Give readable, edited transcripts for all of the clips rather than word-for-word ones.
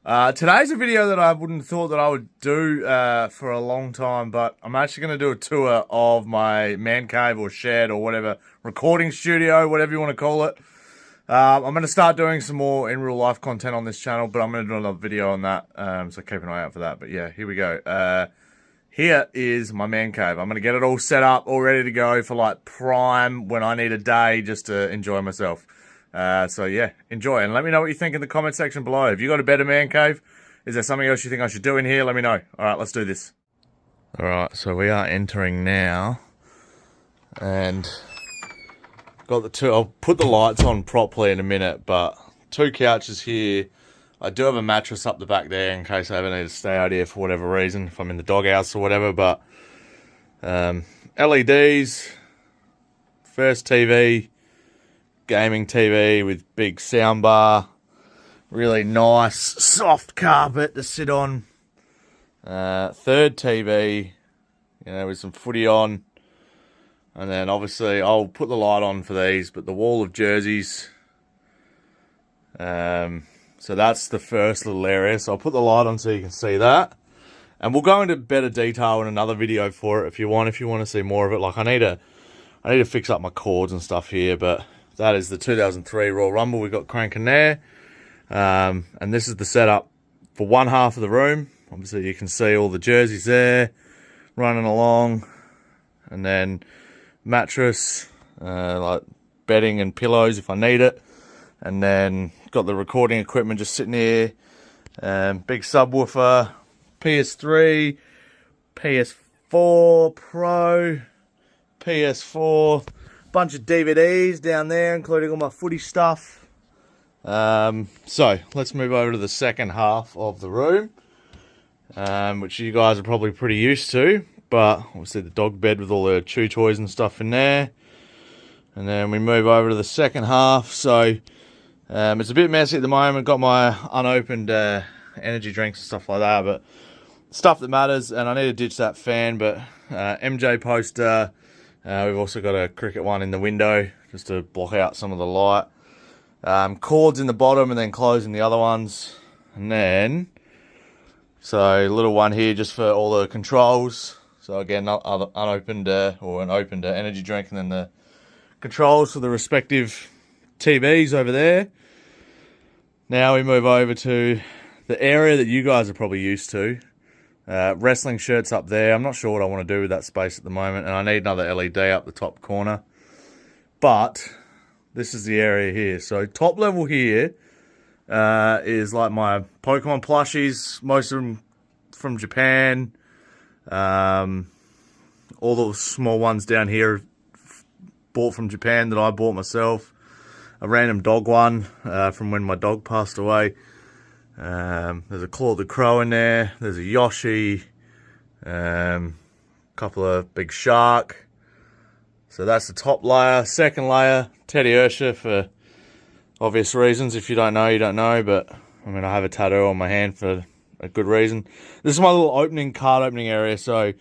Today's a video that I wouldn't have thought that I would do for a long time, but I'm actually going to do a tour of my man cave or shed or whatever, recording studio, whatever you want to call it. I'm going to start doing some more in real life content on this channel, but I'm going to do another video on that, so keep an eye out for that. But yeah, here we go. Here is my man cave. I'm going to get it all set up, all ready to go for like prime when I need a day just to enjoy myself. So yeah, enjoy and let me know what you think in the comment section below. Have you got a better man cave? Is there something else you think I should do in here? Let me know. Alright, let's do this. Alright, so we are entering now. And got the two, I'll put the lights on properly in a minute, but two couches here. I do have a mattress up the back there in case I ever need to stay out here for whatever reason, if I'm in the doghouse or whatever, but LEDs, first TV, gaming TV with big soundbar, really nice soft carpet to sit on, third TV, you know, with some footy on, and then obviously I'll put the light on for these, but the wall of jerseys, so that's the first little area, so I'll put the light on so you can see that, and we'll go into better detail in another video for it if you want to see more of it. Like I need to fix up my cords and stuff here, but that is the 2003 Royal Rumble we got cranking there. And this is the setup for one half of the room. Obviously you can see all the jerseys there running along. And then mattress, like bedding and pillows if I need it. And then got the recording equipment just sitting here. Big subwoofer, PS3, PS4 Pro, PS4. Bunch of DVDs down there, including all my footy stuff. So let's move over to the second half of the room, which you guys are probably pretty used to, but obviously the dog bed with all the chew toys and stuff in there. And then we move over to the second half. So it's a bit messy at the moment. Got my unopened energy drinks and stuff like that, but stuff that matters. And I need to ditch that fan, but MJ poster. We've also got a cricket one in the window just to block out some of the light. Cords in the bottom and then closing the other ones. And then, so a little one here just for all the controls. So again, unopened or an opened energy drink, and then the controls for the respective TVs over there. Now we move over to the area that you guys are probably used to. Wrestling shirts up there. I'm not sure what I want to do with that space at the moment, and I need another LED up the top corner. But this is the area here. So top level here is like my Pokemon plushies, most of them from Japan. All the small ones down here bought from Japan that I bought myself. A random dog one from when my dog passed away. There's a Claw the Crow in there. There's a Yoshi. Couple of big shark. So that's the top layer. Second layer, Teddy Ursha for obvious reasons. If you don't know, you don't know. But I mean, I have a tattoo on my hand for a good reason. This is my little card opening area. So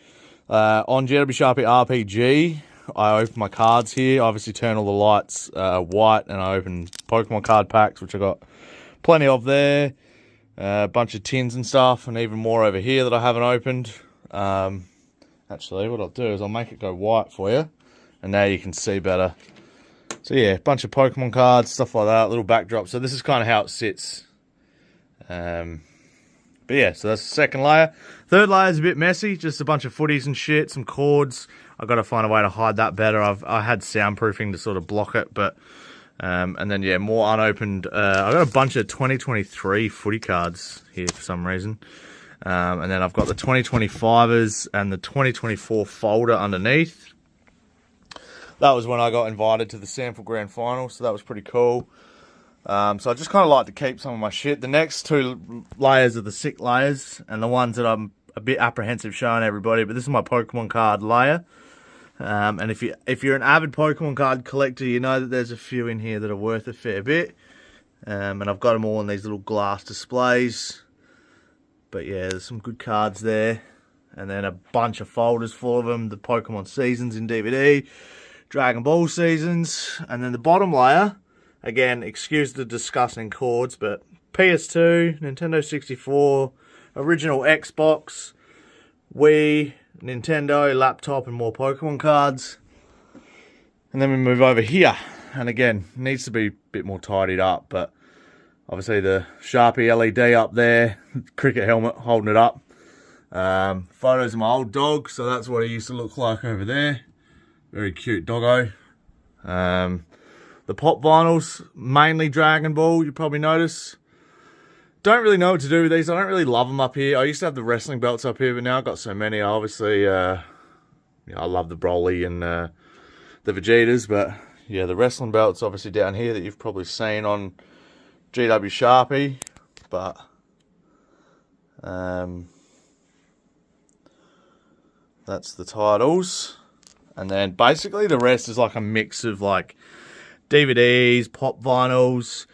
on GW Sharpy RPG, I open my cards here. I obviously turn all the lights white, and I open Pokemon card packs, which I got plenty of there. A bunch of tins and stuff, and even more over here that I haven't opened. Actually, what I'll do is I'll make it go white for you, and now you can see better. So yeah, a bunch of Pokemon cards, stuff like that, little backdrop. So this is kind of how it sits. But yeah, so that's the second layer. Third layer is a bit messy, just a bunch of footies and shit, some cords. I've got to find a way to hide that better. I had soundproofing to sort of block it, but and then yeah, more unopened. I've got a bunch of 2023 footy cards here for some reason. And then I've got the 2025ers and the 2024 folder underneath. That was when I got invited to the Sample Grand Final, so that was pretty cool. So I just kind of like to keep some of my shit. The next two layers are the sick layers, and the ones that I'm a bit apprehensive showing everybody, but this is my Pokemon card layer. And if you're an avid Pokemon card collector, you know that there's a few in here that are worth a fair bit. And I've got them all in these little glass displays. But yeah, there's some good cards there. And then a bunch of folders full of them. The Pokemon Seasons in DVD. Dragon Ball Seasons. And then the bottom layer, again, excuse the disgusting cords, but PS2, Nintendo 64, original Xbox, Wii, Nintendo, laptop, and more Pokemon cards. And then we move over here. And again, needs to be a bit more tidied up, but obviously the Sharpy LED up there, cricket helmet holding it up. Photos of my old dog, so that's what he used to look like over there. Very cute doggo. The pop vinyls, mainly Dragon Ball, you probably notice. Don't really know what to do with these. I don't really love them up here. I used to have the wrestling belts up here, but now I've got so many. Obviously, I love the Broly and the Vegetas, but yeah, the wrestling belts obviously down here that you've probably seen on GW Sharpy, but that's the titles. And then basically the rest is like a mix of like DVDs, pop vinyls,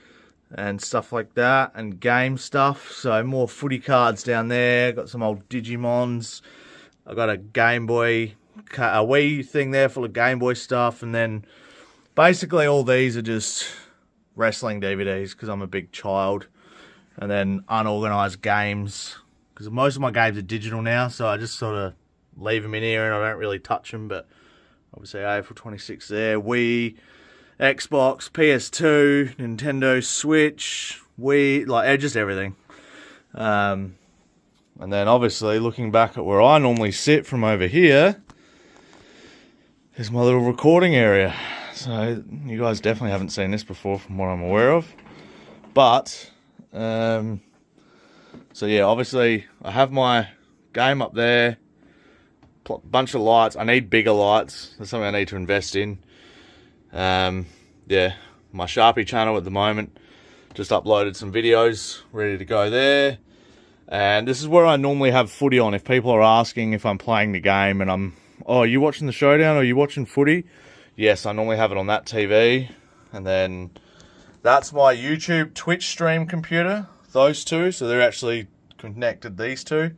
and stuff like that, and game stuff. So more footy cards down there. Got some old Digimons. I got a Game Boy, a Wii thing there full of Game Boy stuff, and then basically all these are just wrestling DVDs because I'm a big child, and then unorganized games because most of my games are digital now, so I just sort of leave them in here and I don't really touch them. But obviously AFL 26 there, Wii, Xbox, PS2, Nintendo Switch, Wii, like just everything. And then obviously looking back at where I normally sit from over here is my little recording area. So you guys definitely haven't seen this before from what I'm aware of. But, so yeah, obviously I have my game up there, bunch of lights. I need bigger lights. That's something I need to invest in. Yeah, my Sharpy channel at the moment, just uploaded some videos, ready to go there. And this is where I normally have footy on. If people are asking if I'm playing the game and I'm, oh, are you watching the showdown or are you watching footy? Yes, I normally have it on that TV. And then that's my YouTube Twitch stream computer, those two. So they're actually connected, these two.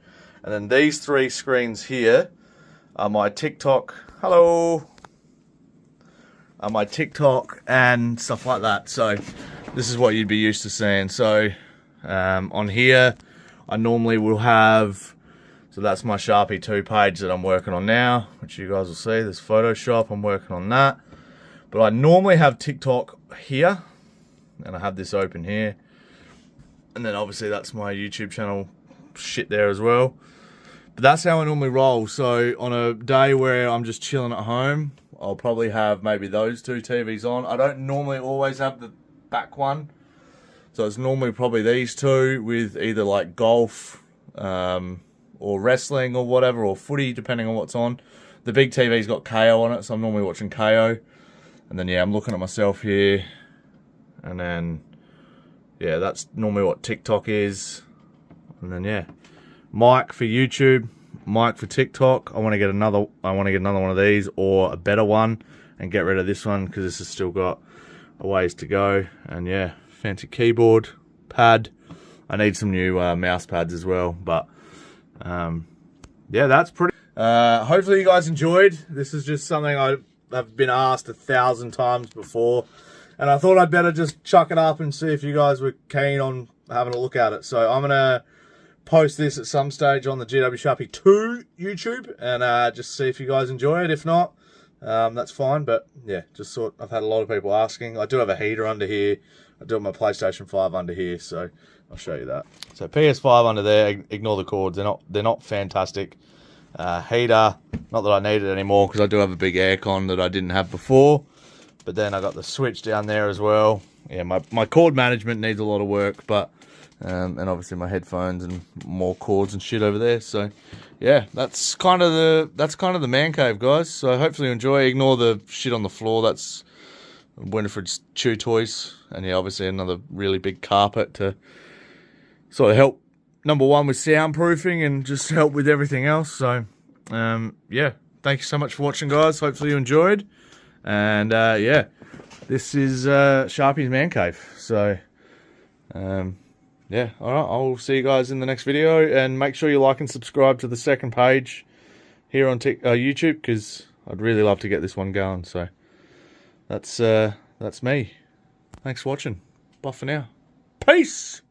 And then these three screens here are my TikTok, hello, are my TikTok and stuff like that. So this is what you'd be used to seeing. So on here, I normally will have, so that's my Sharpy 2 page that I'm working on now, which you guys will see. There's Photoshop, I'm working on that. But I normally have TikTok here, and I have this open here. And then obviously that's my YouTube channel shit there as well. But that's how I normally roll. So on a day where I'm just chilling at home, I'll probably have maybe those two TVs on. I don't normally always have the back one. So it's normally probably these two with either like golf or wrestling or whatever, or footy, depending on what's on. The big TV's got KO on it, so I'm normally watching KO. And then, yeah, I'm looking at myself here. And then, yeah, that's normally what TikTok is. And then, yeah, mic for YouTube, mic for TikTok. I want to get another one of these or a better one and get rid of this one because this has still got a ways to go. And yeah, fancy keyboard, pad. I need some new mouse pads as well. But yeah, that's pretty. Hopefully you guys enjoyed. This is just something I've been asked 1,000 times before, and I thought I'd better just chuck it up and see if you guys were keen on having a look at it. So I'm gonna post this at some stage on the GW Sharpy 2 YouTube and just see if you guys enjoy it. If not, that's fine. But yeah, just I've had a lot of people asking. I do have a heater under here. I do have my PlayStation 5 under here, so I'll show you that. So PS5 under there. Ignore the cords. They're not fantastic. Heater, not that I need it anymore because I do have a big aircon that I didn't have before. But then I got the switch down there as well. Yeah, my cord management needs a lot of work, but and obviously my headphones and more cords and shit over there. So yeah, that's kind of the man cave, guys. So hopefully you enjoy. Ignore the shit on the floor. That's Winifred's chew toys, and yeah, obviously another really big carpet to sort of help. Number one with soundproofing and just help with everything else. So, yeah, thank you so much for watching, guys. Hopefully you enjoyed. And, yeah, this is Sharpy's Man Cave. So, yeah, all right, I'll see you guys in the next video. And make sure you like and subscribe to the second page here on YouTube because I'd really love to get this one going. So, that's me. Thanks for watching. Bye for now. Peace!